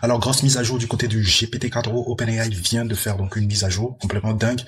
Alors, grosse mise à jour du côté du GPT-4o. OpenAI vient de faire donc une mise à jour complètement dingue.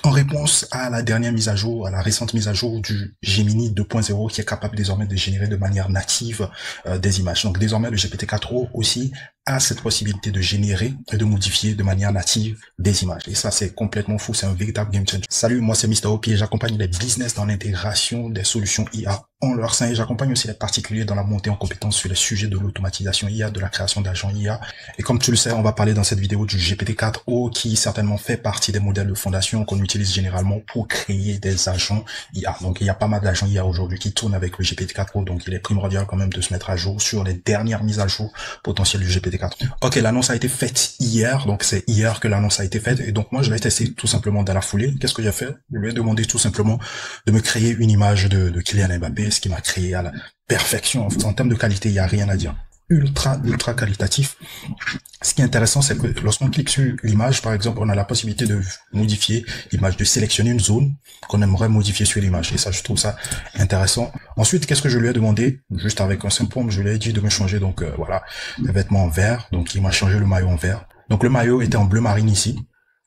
En réponse à la dernière mise à jour, à la récente mise à jour du Gemini 2.0 qui est capable désormais de générer de manière native des images. Donc désormais le GPT-4o aussi a cette possibilité de générer et de modifier de manière native des images. Et ça c'est complètement fou, c'est un véritable game changer. Salut, moi c'est Mr. Opi et j'accompagne les business dans l'intégration des solutions IA en leur sein et j'accompagne aussi les particuliers dans la montée en compétences sur les sujets de l'automatisation IA, de la création d'agents IA. Et comme tu le sais, on va parler dans cette vidéo du GPT-4o qui certainement fait partie des modèles de fondation qu'on utilise généralement pour créer des agents IA. Donc il y a pas mal d'agents IA aujourd'hui qui tournent avec le GPT-4o, donc il est primordial quand même de se mettre à jour sur les dernières mises à jour potentielles du GPT-4. Ok, l'annonce a été faite hier, donc c'est hier que l'annonce a été faite, et donc moi je l'ai testé tout simplement dans la foulée. Qu'est-ce que j'ai fait? Je lui ai demandé tout simplement de me créer une image de Kylian Mbappé, ce qui m'a créé à la perfection. En termes de qualité, il n'y a rien à dire. Ultra qualitatif. Ce qui est intéressant, c'est que lorsqu'on clique sur l'image, par exemple, on a la possibilité de modifier l'image, de sélectionner une zone qu'on aimerait modifier sur l'image. Et ça, je trouve ça intéressant. Ensuite, qu'est-ce que je lui ai demandé? Juste avec un simple prompt, je lui ai dit de me changer, donc, voilà, les vêtements en vert. Donc, il m'a changé le maillot en vert. Donc, le maillot était en bleu marine ici.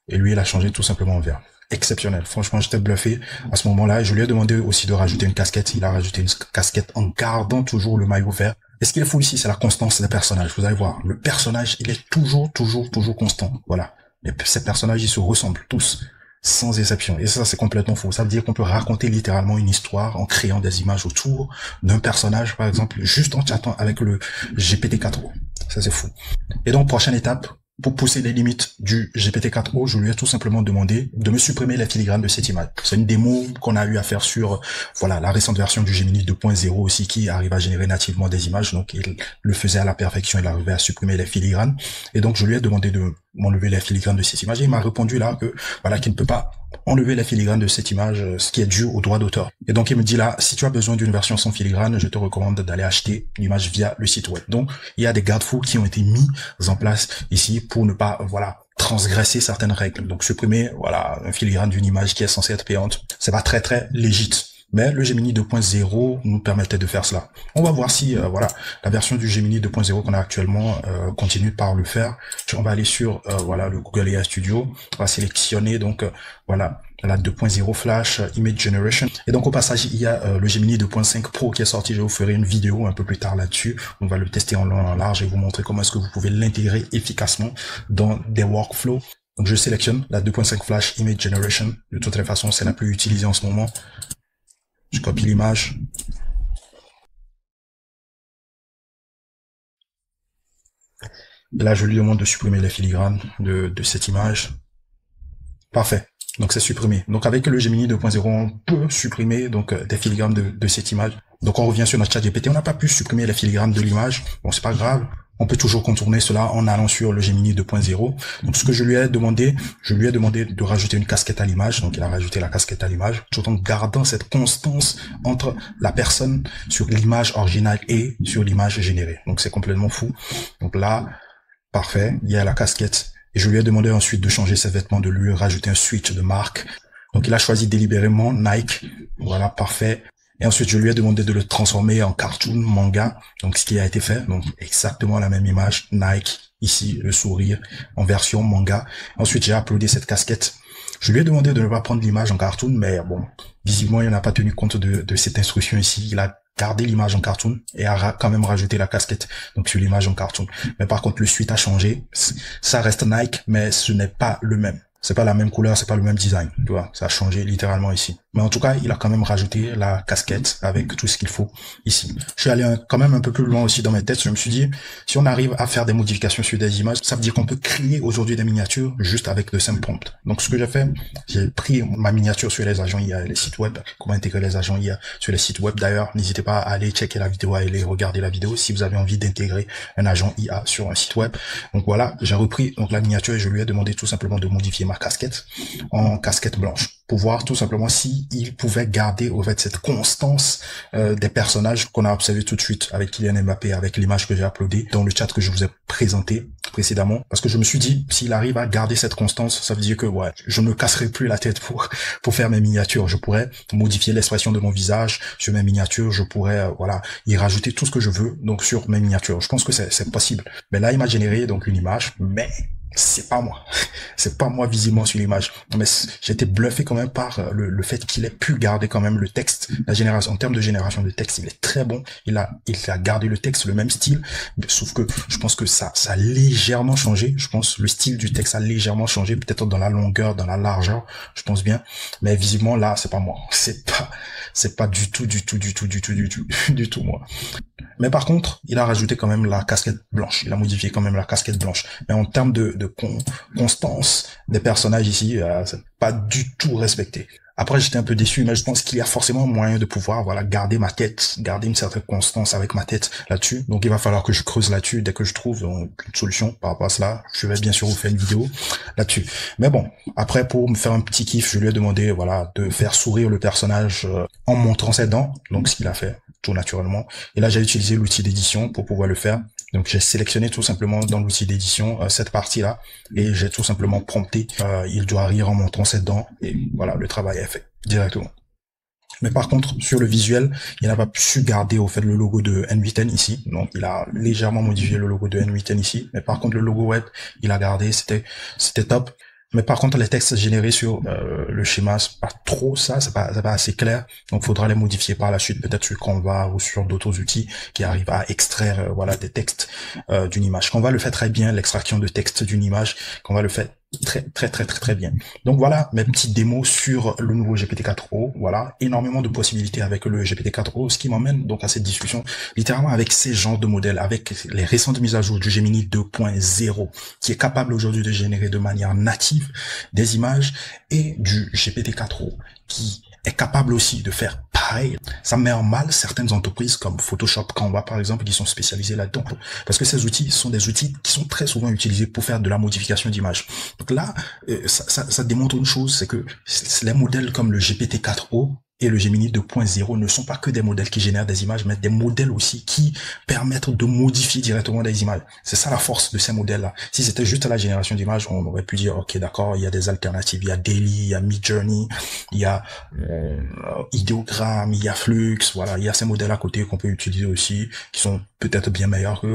Et lui, il a changé tout simplement en vert. Exceptionnel. Franchement, j'étais bluffé à ce moment-là. Je lui ai demandé aussi de rajouter une casquette. Il a rajouté une casquette en gardant toujours le maillot vert. Et ce qu'il faut ici, c'est la constance des personnages. Vous allez voir, le personnage, il est toujours constant. Voilà. Et ces personnages, ils se ressemblent tous, sans exception. Et ça, c'est complètement faux. Ça veut dire qu'on peut raconter littéralement une histoire en créant des images autour d'un personnage, par exemple, juste en chattant avec le GPT-4o. Ça, c'est fou. Et donc, prochaine étape, pour pousser les limites du GPT-4o, je lui ai tout simplement demandé de me supprimer les filigranes de cette image. C'est une démo qu'on a eu à faire sur, voilà, la récente version du Gemini 2.0 aussi qui arrive à générer nativement des images. Donc, il le faisait à la perfection. Il arrivait à supprimer les filigranes. Et donc, je lui ai demandé de m'enlever les filigranes de cette image. Et il m'a répondu là que, voilà, qu'il ne peut pas enlever les filigranes de cette image, ce qui est dû au droit d'auteur. Et donc, il me dit là, si tu as besoin d'une version sans filigrane, je te recommande d'aller acheter l'image via le site web. Donc, il y a des garde-fous qui ont été mis en place ici pour ne pas, voilà, transgresser certaines règles. Donc, supprimer, voilà, un filigrane d'une image qui est censée être payante. C'est pas très légit. Mais le Gemini 2.0 nous permettait de faire cela. On va voir si, voilà, la version du Gemini 2.0 qu'on a actuellement continue par le faire. On va aller sur, voilà, le Google AI Studio. On va sélectionner, donc, voilà, la 2.0 Flash Image Generation. Et donc, au passage, il y a le Gemini 2.5 Pro qui est sorti. Je vous ferai une vidéo un peu plus tard là-dessus. On va le tester en long, en large et vous montrer comment est-ce que vous pouvez l'intégrer efficacement dans des workflows. Donc, je sélectionne la 2.5 Flash Image Generation. De toutes les façons, c'est la plus utilisée en ce moment. Je copie l'image. Et là, je lui demande de supprimer les filigranes de cette image. Parfait. Donc, c'est supprimé. Donc, avec le Gemini 2.0, on peut supprimer donc des filigranes de cette image. Donc, on revient sur notre chat GPT. On n'a pas pu supprimer les filigranes de l'image. Bon, c'est pas grave. On peut toujours contourner cela en allant sur le Gemini 2.0. Donc, ce que je lui ai demandé de rajouter une casquette à l'image. Donc, il a rajouté la casquette à l'image, tout en gardant cette constance entre la personne sur l'image originale et sur l'image générée. Donc, c'est complètement fou. Donc là, parfait. Il y a la casquette. Et je lui ai demandé ensuite de changer ses vêtements, de lui rajouter un switch de marque. Donc, il a choisi délibérément Nike. Voilà, parfait. Et ensuite, je lui ai demandé de le transformer en cartoon, manga. Donc, ce qui a été fait. Donc, exactement la même image. Nike, ici, le sourire, en version manga. Ensuite, j'ai uploadé cette casquette. Je lui ai demandé de ne pas prendre l'image en cartoon, mais bon, visiblement, il n'a pas tenu compte de cette instruction ici. Il a gardé l'image en cartoon et a quand même rajouté la casquette, donc sur l'image en cartoon. Mais par contre, le suite a changé. Ça reste Nike, mais ce n'est pas le même. C'est pas la même couleur, c'est pas le même design, tu vois. Ça a changé littéralement ici. Mais en tout cas, il a quand même rajouté la casquette avec tout ce qu'il faut ici. Je suis allé quand même un peu plus loin aussi dans mes tests. Je me suis dit, si on arrive à faire des modifications sur des images, ça veut dire qu'on peut créer aujourd'hui des miniatures juste avec de simples prompts. Donc, ce que j'ai fait, j'ai pris ma miniature sur les agents IA et les sites web. Comment intégrer les agents IA sur les sites web. D'ailleurs, n'hésitez pas à aller checker la vidéo, à aller regarder la vidéo si vous avez envie d'intégrer un agent IA sur un site web. Donc voilà, j'ai repris donc la miniature et je lui ai demandé tout simplement de modifier ma casquette en casquette blanche pour voir tout simplement si il pouvait garder au fait cette constance des personnages qu'on a observé tout de suite avec Kylian Mbappé, avec l'image que j'ai uploadée dans le chat que je vous ai présenté précédemment, parce que je me suis dit, s'il arrive à garder cette constance, ça veut dire que ouais, je ne me casserai plus la tête pour faire mes miniatures. Je pourrais modifier l'expression de mon visage sur mes miniatures, je pourrais voilà, y rajouter tout ce que je veux donc sur mes miniatures. Je pense que c'est possible. Mais là, il m'a généré donc une image, mais c'est pas moi. C'est pas moi visiblement sur l'image. Mais j'ai été bluffé quand même par le fait qu'il ait pu garder quand même le texte. La génération, en termes de génération de texte, il est très bon. Il a gardé le texte, le même style. Sauf que je pense que ça a légèrement changé. Je pense le style du texte a légèrement changé, peut-être dans la longueur, dans la largeur. Je pense bien. Mais visiblement là, c'est pas moi. C'est pas du tout moi. Mais par contre, il a rajouté quand même la casquette blanche. Il a modifié quand même la casquette blanche. Mais en termes de constance des personnages ici, c'est pas du tout respecté. Après, j'étais un peu déçu, mais je pense qu'il y a forcément moyen de pouvoir, voilà, garder ma tête, garder une certaine constance avec ma tête là-dessus. Donc, il va falloir que je creuse là-dessus dès que je trouve une solution par rapport à cela. Je vais bien sûr vous faire une vidéo là-dessus. Mais bon, après, pour me faire un petit kiff, je lui ai demandé, voilà, de faire sourire le personnage en montrant ses dents. Donc, ce qu'il a fait tout naturellement. Et là, j'ai utilisé l'outil d'édition pour pouvoir le faire. Donc j'ai sélectionné tout simplement dans l'outil d'édition cette partie-là et j'ai tout simplement prompté il doit rire en montrant ses dents et voilà, le travail est fait directement. Mais par contre, sur le visuel, il n'a pas su garder au fait le logo de N8N ici. Donc il a légèrement modifié le logo de N8N ici. Mais par contre, le logo web, il a gardé, c'était top. Mais par contre, les textes générés sur le schéma, c'est pas trop ça, c'est pas assez clair. Donc, faudra les modifier par la suite, peut-être sur Canva ou sur d'autres outils qui arrivent à extraire voilà des textes d'une image. Canva le fait très bien, l'extraction de texte d'une image. Canva le fait très bien. Donc voilà mes petites démos sur le nouveau GPT-4o. Voilà, énormément de possibilités avec le GPT-4o, ce qui m'emmène donc à cette discussion littéralement avec ces genres de modèles, avec les récentes mises à jour du Gemini 2.0 qui est capable aujourd'hui de générer de manière native des images et du GPT-4o qui est capable aussi de faire pareil. Ça met en mal certaines entreprises comme Photoshop, Canva par exemple, qui sont spécialisées là-dedans. Parce que ces outils sont des outils qui sont très souvent utilisés pour faire de la modification d'images. Donc là, ça démontre une chose, c'est que les modèles comme le GPT-4o et le Gemini 2.0 ne sont pas que des modèles qui génèrent des images, mais des modèles aussi qui permettent de modifier directement des images. C'est ça la force de ces modèles-là. Si c'était juste la génération d'images, on aurait pu dire, ok, d'accord, il y a des alternatives, il y a Daily, il y a Midjourney, il y a Ideogram, il y a Flux, voilà, il y a ces modèles à côté qu'on peut utiliser aussi, qui sont peut-être bien meilleurs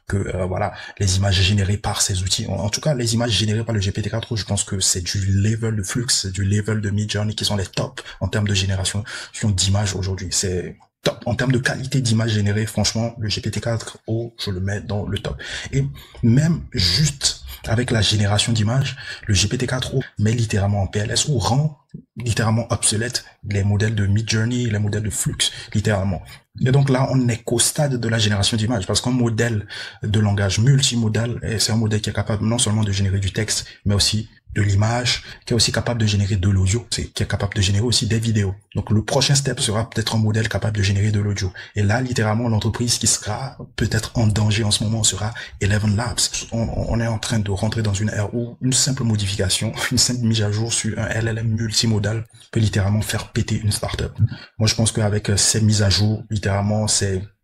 que voilà, les images générées par ces outils. En tout cas, les images générées par le GPT-4, je pense que c'est du level de Flux, c'est du level de Midjourney qui sont les tops en termes de génération d'images aujourd'hui. C'est top. En termes de qualité d'image générée, franchement, le GPT-4o, je le mets dans le top. Et même juste avec la génération d'images, le GPT-4o met littéralement en PLS ou rend littéralement obsolète les modèles de Midjourney, les modèles de Flux, littéralement. Et donc là, on n'est qu'au stade de la génération d'images, parce qu'un modèle de langage multimodal, c'est un modèle qui est capable non seulement de générer du texte, mais aussi de l'image, qui est aussi capable de générer de l'audio, qui est capable de générer aussi des vidéos. Donc le prochain step sera peut-être un modèle capable de générer de l'audio. Et là, littéralement, l'entreprise qui sera peut-être en danger en ce moment sera Eleven Labs. On est en train de rentrer dans une ère où une simple modification, une simple mise à jour sur un LLM multimodal peut littéralement faire péter une startup. Moi, je pense qu'avec ces mises à jour, littéralement,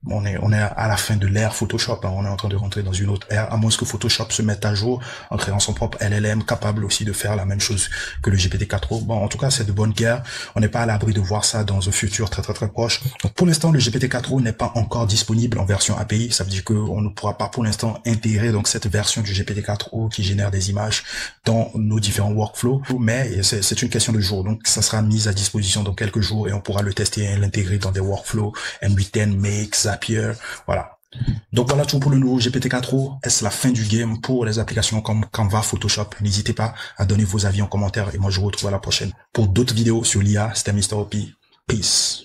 on est à la fin de l'ère Photoshop, hein. On est en train de rentrer dans une autre ère, à moins que Photoshop se mette à jour en créant son propre LLM capable aussi de faire la même chose que le GPT-4o. Bon, en tout cas, c'est de bonne guerre. On n'est pas à l'abri de voir ça dans un futur très proche. Donc, pour l'instant, le GPT-4o n'est pas encore disponible en version API. Ça veut dire qu'on ne pourra pas pour l'instant intégrer donc cette version du GPT-4o qui génère des images dans nos différents workflows. Mais c'est une question de jour. Donc, ça sera mis à disposition dans quelques jours et on pourra le tester et l'intégrer dans des workflows N8N, Make, Zapier, voilà. Donc voilà tout pour le nouveau GPT-4o. Est-ce la fin du game pour les applications comme Canva, Photoshop? N'hésitez pas à donner vos avis en commentaire et moi je vous retrouve à la prochaine pour d'autres vidéos sur l'IA. C'était Mr. OP. Peace.